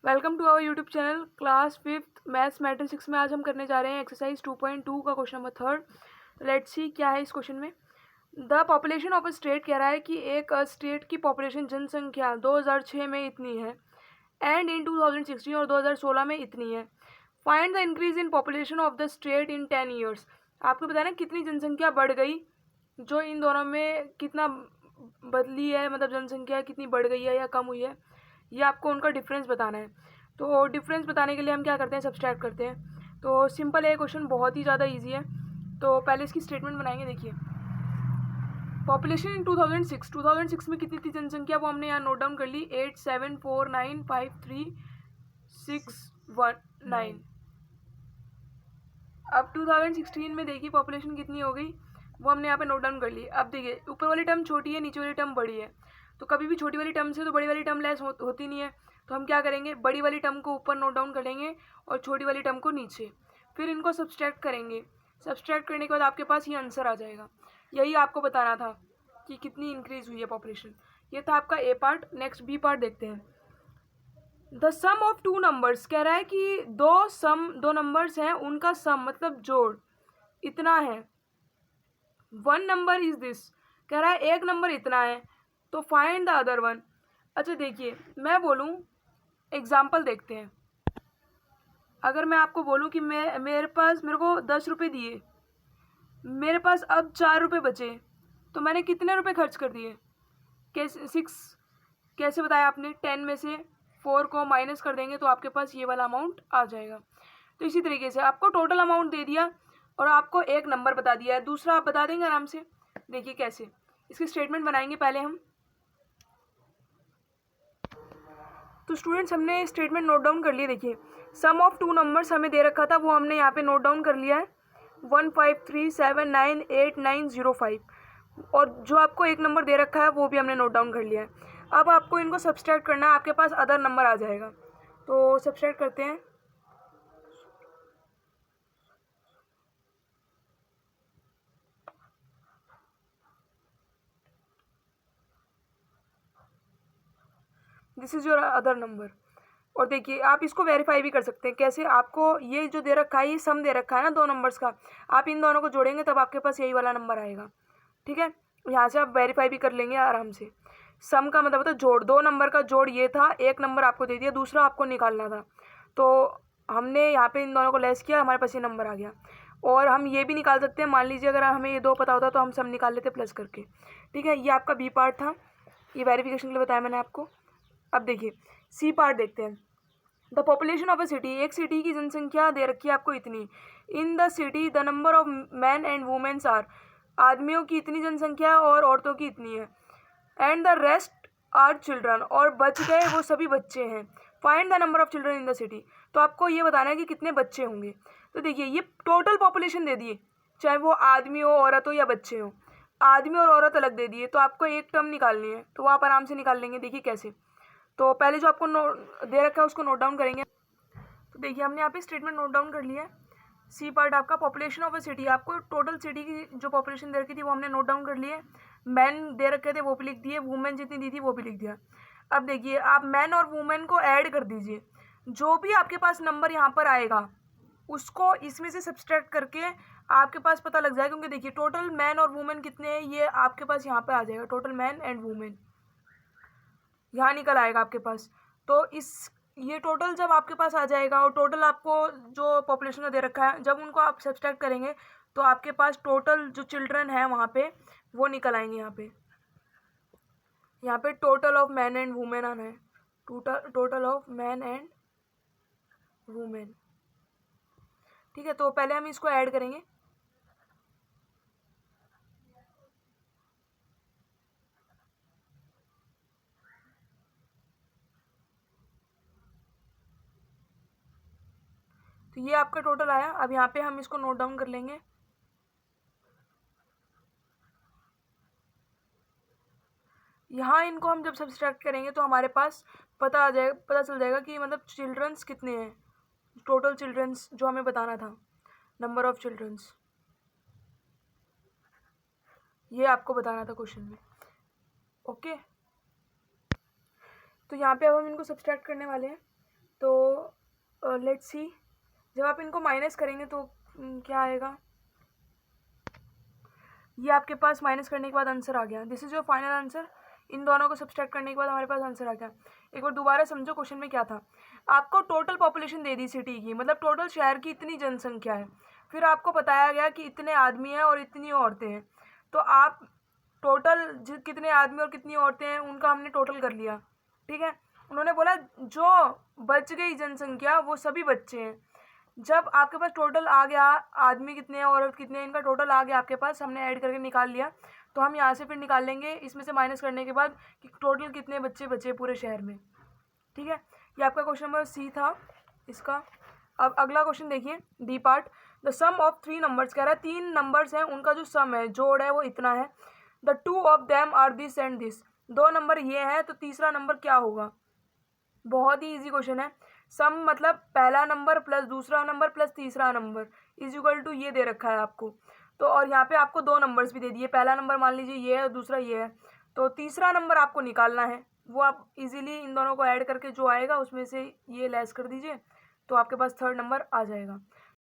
Welcome to our YouTube channel class 5th maths matrix में आज हम करने जा रहे हैं एक्सरसाइज 2.2 का क्वेश्चन नंबर 3। लेट्स सी क्या है इस क्वेश्चन में। The population of a state कह रहा है कि एक स्टेट की पॉपुलेशन जनसंख्या 2006 में इतनी है एंड इन 2016 और 2016 में इतनी है। Find the increase in population of the state in 10 years. आपको बताना कितनी जनसंख्या बढ़ गई, जो इन दोनों में कितना बदली है, मतलब जनसंख्या कितनी बढ़ गई है या कम हुई है, ये आपको उनका डिफरेंस बताना है। तो डिफरेंस बताने के लिए हम क्या करते हैं, सब्सट्रैक्ट करते हैं। तो सिंपल है, क्वेश्चन बहुत ही ज़्यादा इजी है। तो पहले इसकी स्टेटमेंट बनाएंगे। देखिए, पॉपुलेशन इन 2006 में कितनी थी जनसंख्या, वो हमने यहाँ नोट डाउन कर ली 8749533619। अब 2016 में देखिए पॉपुलेशन कितनी हो गई, वो हमने यहाँ पे नोट डाउन कर ली। अब देखिए ऊपर वाली टर्म छोटी है, नीचे वाली टर्म बड़ी है, तो कभी भी छोटी वाली टर्म से तो बड़ी वाली टर्म लेस होती नहीं है। तो हम क्या करेंगे, बड़ी वाली टर्म को ऊपर नोट डाउन करेंगे और छोटी वाली टर्म को नीचे, फिर इनको सब्सट्रैक्ट करेंगे। सब्सट्रैक्ट करने के बाद आपके पास ये आंसर आ जाएगा। यही आपको बताना था कि कितनी इंक्रीज हुई है पॉपुलेशन। ये था आपका A part. Next B part देखते हैं। The sum of two numbers कह रहा है कि दो नंबर्स हैं, उनका सम मतलब जोड़ इतना है। वन नंबर इज दिस, कह रहा है एक नंबर इतना है, तो फाइंड द अदर वन। अच्छा देखिए, मैं बोलूँ एग्जाम्पल देखते हैं। अगर मैं आपको बोलूँ कि मेरे को 10 रुपये दिए, मेरे पास अब 4 रुपये बचे, तो मैंने कितने रुपये खर्च कर दिए। कैसे बताया आपने, 10 में से 4 को माइनस कर देंगे तो आपके पास ये वाला अमाउंट आ जाएगा। तो इसी तरीके से आपको टोटल अमाउंट दे दिया और आपको एक नंबर बता दिया है, दूसरा आप बता देंगे आराम से। देखिए कैसे, इसकी स्टेटमेंट बनाएंगे पहले हम। तो स्टूडेंट्स हमने स्टेटमेंट नोट डाउन कर लिया। देखिए, सम ऑफ टू नंबर्स हमें दे रखा था, वो हमने यहाँ पे नोट डाउन कर लिया है 153798905, और जो आपको एक नंबर दे रखा है वो भी हमने नोट डाउन कर लिया है। अब आपको इनको सब्सट्रैक्ट करना है, आपके पास अदर नंबर आ जाएगा। तो सब्सट्रैक्ट करते हैं। This is your other number. और देखिए आप इसको वेरीफाई भी कर सकते हैं। कैसे, आपको ये जो दे रखा है, ये सम दे रखा है ना दो नंबर्स का, आप इन दोनों को जोड़ेंगे तब आपके पास यही वाला नंबर आएगा। ठीक है, यहाँ से आप वेरीफाई भी कर लेंगे आराम से। सम का मतलब होता है जोड़, दो नंबर का जोड़ ये था, एक नंबर आपको दे दिया, दूसरा आपको निकालना था, तो हमने यहाँ पे इन दोनों को लेस किया, हमारे पास ये नंबर आ गया। और हम ये भी निकाल सकते हैं, मान लीजिए अगर हमें ये दो पता होता तो हम सम निकाल लेते प्लस करके। ठीक है, ये आपका बी पार्ट था, ये वेरिफिकेशन के लिए बताया मैंने आपको। अब देखिए सी पार्ट देखते हैं। The population of a city, एक सिटी की जनसंख्या दे रखी है आपको इतनी। In the city the number of man and womens are, आदमियों की इतनी जनसंख्या है और औरतों की इतनी है। And the rest are children, और बच गए वो सभी बच्चे हैं। Find the number of children in the city, तो आपको ये बताना है कि कितने बच्चे होंगे। तो देखिए ये टोटल पॉपुलेशन दे दिए, चाहे वो आदमी हो, औरत हो या बच्चे हो। आदमी और औरत अलग दे दिए, तो आपको एक टर्म निकालनी है, तो वो आप आराम से निकाल लेंगे। देखिए कैसे, तो पहले जो आपको दे रखा है उसको नोट डाउन करेंगे। तो देखिए हमने यहाँ पे स्टेटमेंट नोट डाउन कर लिया है। सी पार्ट आपका पॉपुलेशन ऑफ अ सिटी, आपको टोटल सिटी की जो पॉपुलेशन दे रखी थी वो हमने नोट डाउन कर लिया है। मैन दे रखे थे वो भी लिख दिए, वुमेन जितनी दी थी वो भी लिख दिया। अब देखिए आप मैन और वुमेन को ऐड कर दीजिए, जो भी आपके पास नंबर यहाँ पर आएगा उसको इसमें से सब्सट्रैक्ट करके आपके पास पता लग जाएगा। क्योंकि देखिए टोटल मैन और वुमेन कितने हैं, ये आपके पास यहाँ पे आ जाएगा, टोटल मैन एंड वुमेन यहाँ निकल आएगा आपके पास। तो इस ये टोटल जब आपके पास आ जाएगा और टोटल आपको जो पॉपुलेशन का दे रखा है, जब उनको आप सब्सट्रैक्ट करेंगे तो आपके पास टोटल जो चिल्ड्रन है वहाँ पे वो निकल आएंगे। यहाँ पे total of man and women आना है, total of man and women. ठीक है, तो पहले हम इसको ऐड करेंगे। तो ये आपका टोटल आया। अब यहाँ पे हम इसको नोट डाउन कर लेंगे। यहाँ इनको हम जब सब्सट्रैक्ट करेंगे तो हमारे पास पता चल जाएगा कि मतलब चिल्ड्रंस कितने हैं, टोटल चिल्ड्रंस जो हमें बताना था, नंबर ऑफ चिल्ड्रंस, ये आपको बताना था क्वेश्चन में। ओके, तो यहाँ पे अब हम इनको सब्सट्रैक्ट करने वाले हैं। लेट्स सी, जब आप इनको माइनस करेंगे तो क्या आएगा, ये आपके पास माइनस करने के बाद आंसर आ गया। This is your final answer. इन दोनों को सब्सट्रैक्ट करने के बाद हमारे पास आंसर आ गया। एक बार दोबारा समझो क्वेश्चन में क्या था। आपको टोटल पॉपुलेशन दे दी सिटी की, मतलब टोटल शहर की इतनी जनसंख्या है, फिर आपको बताया गया कि इतने आदमी हैं और इतनी औरतें हैं। तो आप टोटल कितने आदमी और कितनी औरतें हैं उनका हमने टोटल कर लिया, ठीक है। उन्होंने बोला जो बच गई जनसंख्या वो सभी बच्चे हैं। जब आपके पास टोटल आ गया आदमी कितने हैं औरत कितने हैं, इनका टोटल आ गया आपके पास, हमने ऐड करके निकाल लिया, तो हम यहाँ से फिर निकाल लेंगे इसमें से माइनस करने के बाद कि टोटल कितने बच्चे बचे पूरे शहर में, ठीक है। ये आपका क्वेश्चन नंबर सी था इसका। अब अगला क्वेश्चन देखिए, D part. The sum of 3 numbers, कह रहा है 3 नंबर्स हैं उनका जो सम है, जोड़ है, वो इतना है। The 2 of them are this and this, 2 number ये है तो तीसरा नंबर क्या होगा। बहुत ही इजी क्वेश्चन है। सम मतलब पहला नंबर प्लस दूसरा नंबर प्लस तीसरा नंबर इज इक्वल टू ये दे रखा है आपको। तो और यहाँ पे आपको 2 नंबर्स भी दे दिए, पहला नंबर मान लीजिए ये है और दूसरा ये है, तो तीसरा नंबर आपको निकालना है। वो आप इजीली इन दोनों को ऐड करके जो आएगा उसमें से ये लेस कर दीजिए, तो आपके पास थर्ड नंबर आ जाएगा।